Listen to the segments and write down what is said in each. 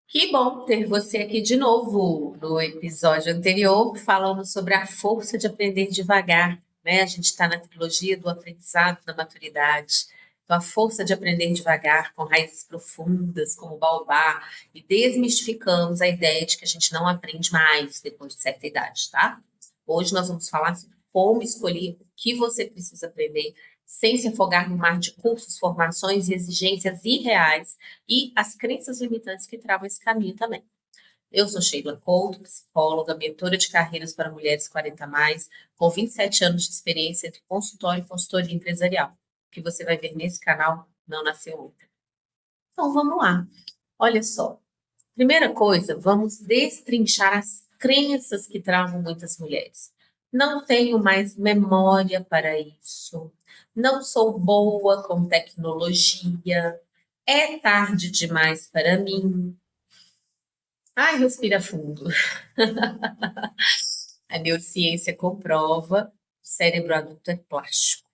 Que bom ter você aqui de novo. No episódio anterior, falamos sobre a força de aprender devagar, né? A gente está na trilogia do aprendizado da maturidade. Então, a força de aprender devagar, com raízes profundas, como o baobá, e desmistificamos a ideia de que a gente não aprende mais depois de certa idade, tá? Hoje nós vamos falar sobre como escolher o que você precisa aprender sem se afogar no mar de cursos, formações e exigências irreais e as crenças limitantes que travam esse caminho também. Eu sou Sheila Couto, psicóloga, mentora de carreiras para mulheres 40 a mais, com 27 anos de experiência entre consultório e consultoria empresarial. O que você vai ver nesse canal não nasceu ontem. Então vamos lá. Olha só. Primeira coisa, vamos destrinchar as crenças que travam muitas mulheres. Não tenho mais memória para isso. Não sou boa com tecnologia. É tarde demais para mim. Ai, respira fundo. A neurociência comprova, o cérebro adulto é plástico.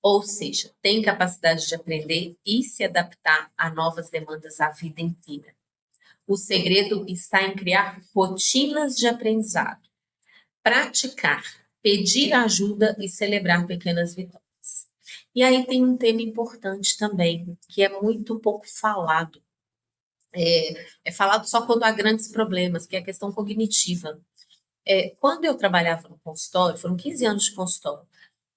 Ou seja, tem capacidade de aprender e se adaptar a novas demandas a vida inteira. O segredo está em criar rotinas de aprendizado, praticar, pedir ajuda e celebrar pequenas vitórias. E aí tem um tema importante também, que é muito pouco falado. É falado só quando há grandes problemas, que é a questão cognitiva. Quando eu trabalhava no consultório, foram 15 anos de consultório,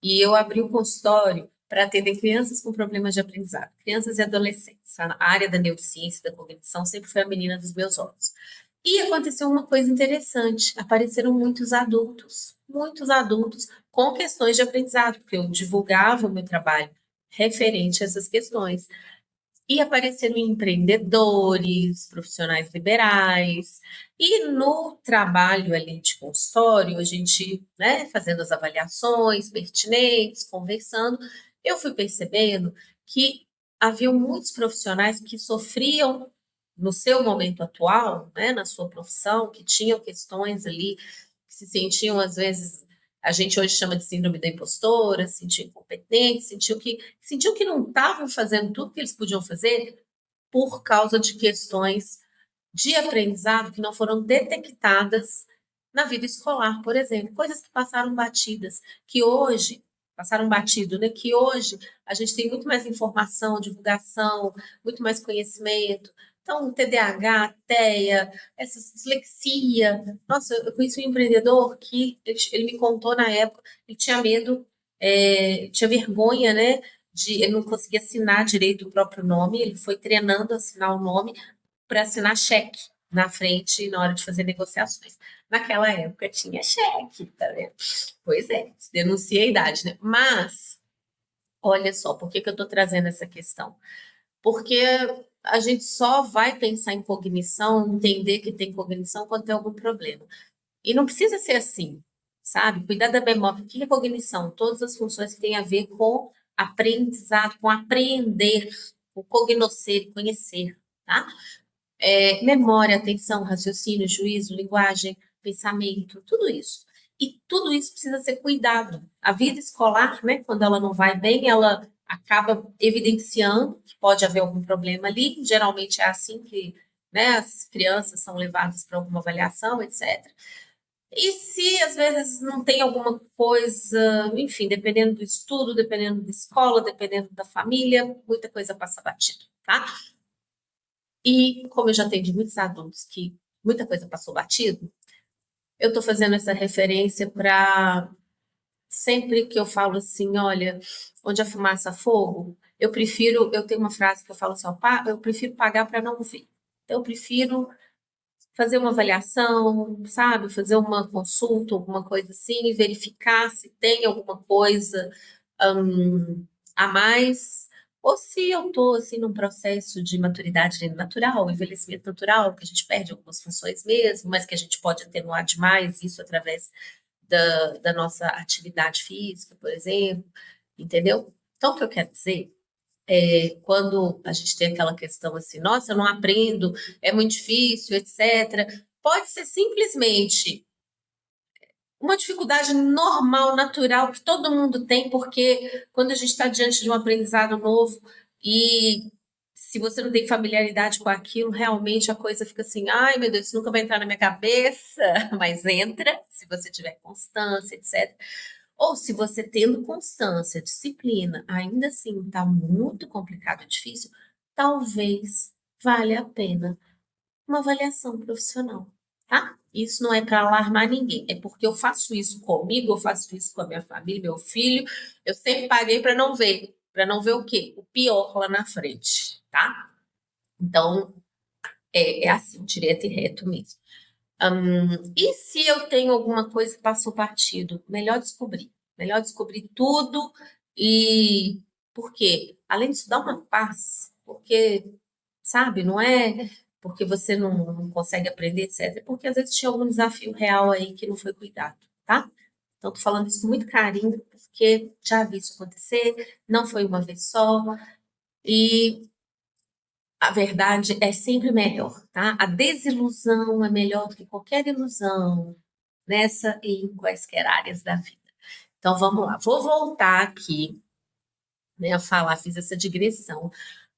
e eu abri o consultório para atender crianças com problemas de aprendizado, crianças e adolescentes. A área da neurociência e da cognição sempre foi a menina dos meus olhos. E aconteceu uma coisa interessante: apareceram muitos adultos com questões de aprendizado, porque eu divulgava o meu trabalho referente a essas questões. E apareceram empreendedores, profissionais liberais, e no trabalho ali de consultório, a gente, né, fazendo as avaliações pertinentes, conversando, eu fui percebendo que haviam muitos profissionais que sofriam no seu momento atual, né, na sua profissão, que tinham questões ali, que se sentiam às vezes, a gente hoje chama de síndrome da impostora, se sentiam incompetentes, sentiam que não estavam fazendo tudo que eles podiam fazer por causa de questões de aprendizado que não foram detectadas na vida escolar, por exemplo, coisas que passaram batidas, que hoje passaram batido, né? Que hoje a gente tem muito mais informação, divulgação, muito mais conhecimento. Então, TDAH, TEA, essa dislexia. Nossa, eu conheci um empreendedor que ele me contou na época, ele tinha medo, tinha vergonha, né? Ele não conseguia assinar direito o próprio nome, ele foi treinando a assinar o nome para assinar cheque na frente na hora de fazer negociações. Naquela época tinha cheque, tá vendo? Pois é, denuncia a idade, né? Mas, olha só, por que que eu estou trazendo essa questão? Porque a gente só vai pensar em cognição, entender que tem cognição quando tem algum problema. E não precisa ser assim, sabe? Cuidar da memória. O que é cognição? Todas as funções que têm a ver com aprendizado, com aprender, com cognoscer, conhecer, tá? Memória, atenção, raciocínio, juízo, linguagem, pensamento, tudo isso. E tudo isso precisa ser cuidado. A vida escolar, né, quando ela não vai bem, ela acaba evidenciando que pode haver algum problema ali. Geralmente é assim que, né, as crianças são levadas para alguma avaliação, etc. E se às vezes não tem alguma coisa, enfim, dependendo do estudo, dependendo da escola, dependendo da família, muita coisa passa batido, tá? E como eu já atendi muitos adultos que muita coisa passou batido, eu estou fazendo essa referência para sempre que eu falo assim, olha, onde a fumaça há fogo, eu tenho uma frase que eu falo assim, ó, eu prefiro pagar para não ver. Então, eu prefiro fazer uma avaliação, sabe, fazer uma consulta, alguma coisa assim, verificar se tem alguma coisa a mais, ou se eu estou assim num processo de maturidade natural, envelhecimento natural, que a gente perde algumas funções mesmo, mas que a gente pode atenuar demais isso através da nossa atividade física, por exemplo, entendeu? Então, o que eu quero dizer quando a gente tem aquela questão assim, nossa, eu não aprendo, é muito difícil, etc. Pode ser simplesmente uma dificuldade normal, natural, que todo mundo tem, porque quando a gente está diante de um aprendizado novo e Se você não tem familiaridade com aquilo, realmente a coisa fica assim, ai meu Deus, isso nunca vai entrar na minha cabeça, mas entra, se você tiver constância, etc. Ou se você tendo constância, disciplina, ainda assim está muito complicado e difícil, talvez valha a pena uma avaliação profissional, tá? Isso não é para alarmar ninguém, é porque eu faço isso comigo, eu faço isso com a minha família, meu filho, eu sempre paguei para não ver o quê? O pior lá na frente, tá? Então, é assim, direto e reto mesmo. E se eu tenho alguma coisa que passou partido? Melhor descobrir tudo e por quê? Além disso, dá uma paz, porque, sabe, não é porque você não consegue aprender, etc. É porque às vezes tinha algum desafio real aí que não foi cuidado, tá? Então, tô falando isso com muito carinho, porque já vi isso acontecer, não foi uma vez só, e a verdade é sempre melhor, tá? A desilusão é melhor do que qualquer ilusão nessa e em quaisquer áreas da vida. Então vamos lá, vou voltar aqui, né, a falar, fiz essa digressão,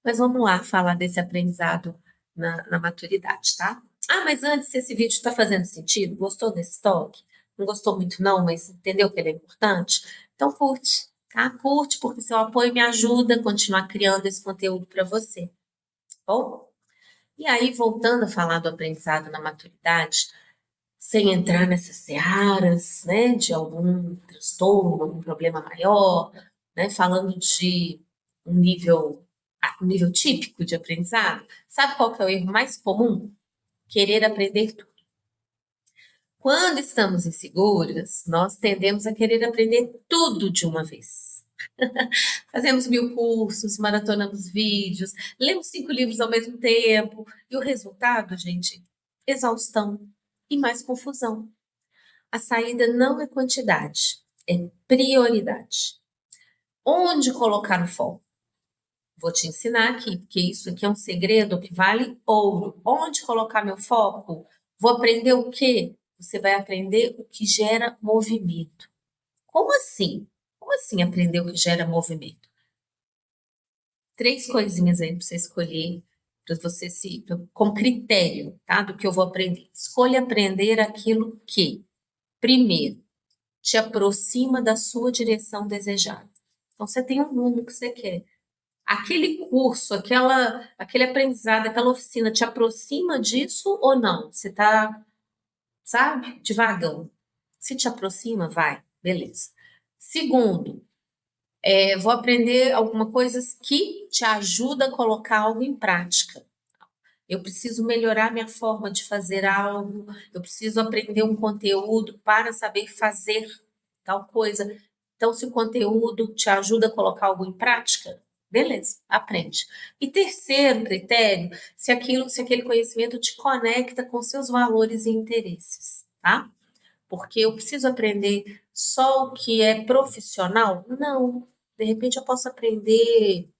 mas vamos lá falar desse aprendizado na maturidade, tá? Ah, mas antes, se esse vídeo está fazendo sentido, gostou desse toque? Não gostou muito, não, mas entendeu que ele é importante? Então curte, tá? Curte, porque seu apoio me ajuda a continuar criando esse conteúdo para você, tá bom? E aí, voltando a falar do aprendizado na maturidade, sem entrar nessas searas, né, de algum transtorno, algum problema maior, né, falando de um nível típico de aprendizado, sabe qual que é o erro mais comum? Querer aprender tudo. Quando estamos inseguras, nós tendemos a querer aprender tudo de uma vez. Fazemos 1000 cursos, maratonamos vídeos, lemos 5 livros ao mesmo tempo, e o resultado, gente, exaustão e mais confusão. A saída não é quantidade, é prioridade. Onde colocar o foco? Vou te ensinar aqui, porque isso aqui é um segredo que vale ouro. Onde colocar meu foco? Vou aprender o quê? Você vai aprender o que gera movimento. Como assim? Como assim aprender o que gera movimento? 3 coisinhas aí para você escolher, para você como critério, tá? Do que eu vou aprender. Escolha aprender aquilo que, primeiro, te aproxima da sua direção desejada. Então, você tem um rumo que você quer. Aquele curso, aquele aprendizado, aquela oficina te aproxima disso ou não? Você está, sabe, devagando. Se te aproxima, vai, beleza. Segundo, vou aprender alguma coisa que te ajuda a colocar algo em prática. Eu preciso melhorar minha forma de fazer algo, eu preciso aprender um conteúdo para saber fazer tal coisa. Então, se o conteúdo te ajuda a colocar algo em prática, beleza, aprende. E terceiro critério, se aquele conhecimento te conecta com seus valores e interesses, tá? Porque eu preciso aprender só o que é profissional? Não. De repente eu posso aprender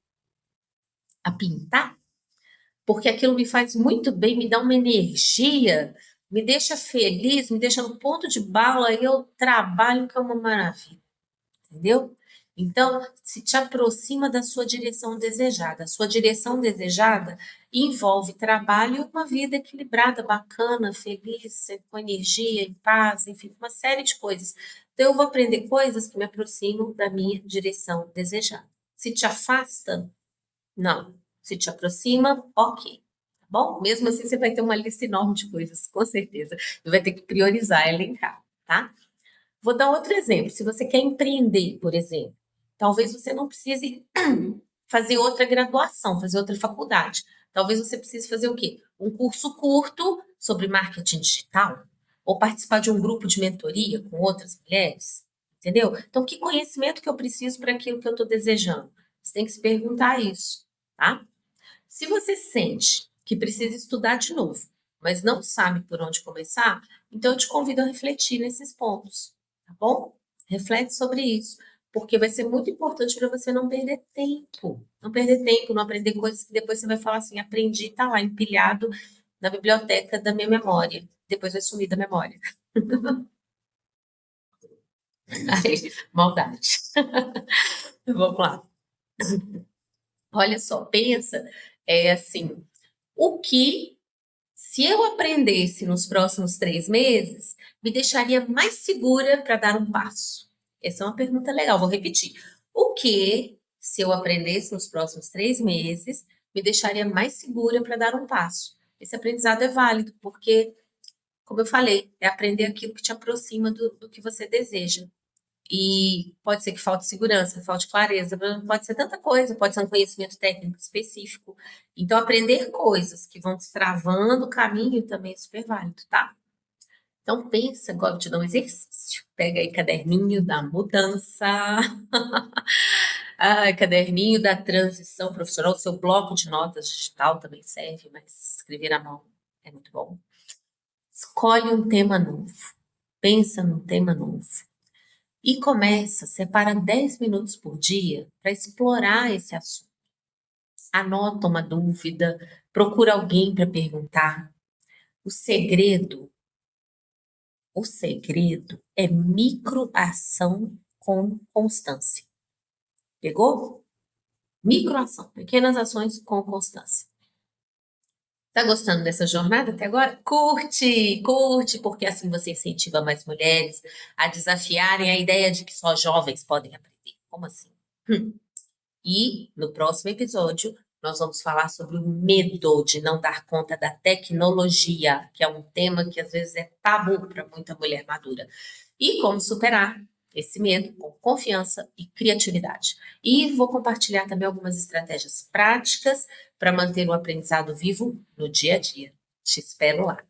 a pintar, porque aquilo me faz muito bem, me dá uma energia, me deixa feliz, me deixa no ponto de bala e eu trabalho que é uma maravilha, entendeu? Então, se te aproxima da sua direção desejada. A sua direção desejada envolve trabalho e uma vida equilibrada, bacana, feliz, com energia, em paz, enfim, uma série de coisas. Então, eu vou aprender coisas que me aproximam da minha direção desejada. Se te afasta, não. Se te aproxima, ok. Tá bom? Mesmo assim, você vai ter uma lista enorme de coisas, com certeza. Você vai ter que priorizar, elencar, tá? Vou dar outro exemplo. Se você quer empreender, por exemplo, talvez você não precise fazer outra graduação, fazer outra faculdade. Talvez você precise fazer o quê? Um curso curto sobre marketing digital, ou participar de um grupo de mentoria com outras mulheres, entendeu? Então, que conhecimento que eu preciso para aquilo que eu estou desejando? Você tem que se perguntar isso, tá? Se você sente que precisa estudar de novo, mas não sabe por onde começar, então eu te convido a refletir nesses pontos, tá bom? Reflete sobre isso, porque vai ser muito importante para você não perder tempo. Não perder tempo, não aprender coisas que depois você vai falar assim, aprendi, tá lá empilhado na biblioteca da minha memória. Depois vai sumir da memória. Aí, maldade. Vamos lá. Olha só, pensa É assim, o que, se eu aprendesse nos próximos 3 meses, me deixaria mais segura para dar um passo? Essa é uma pergunta legal, vou repetir. O que, se eu aprendesse nos próximos 3 meses, me deixaria mais segura para dar um passo? Esse aprendizado é válido, porque, como eu falei, é aprender aquilo que te aproxima do que você deseja. E pode ser que falte segurança, falte clareza, pode ser tanta coisa, pode ser um conhecimento técnico específico. Então, aprender coisas que vão destravando o caminho também é super válido, tá? Então, pensa, agora eu te dar um exercício. Pega aí caderninho da mudança, caderninho da transição profissional, seu bloco de notas digital também serve, mas escrever à mão é muito bom. Escolhe um tema novo, pensa num tema novo. E começa, separa 10 minutos por dia para explorar esse assunto. Anota uma dúvida, procura alguém para perguntar. O segredo, o segredo é microação com constância. Pegou? Microação, pequenas ações com constância. Tá gostando dessa jornada até agora? Curte, curte, porque assim você incentiva mais mulheres a desafiarem a ideia de que só jovens podem aprender. Como assim? E no próximo episódio, nós vamos falar sobre o medo de não dar conta da tecnologia, que é um tema que às vezes é tabu para muita mulher madura. E como superar esse medo com confiança e criatividade. E vou compartilhar também algumas estratégias práticas para manter o aprendizado vivo no dia a dia. Te espero lá.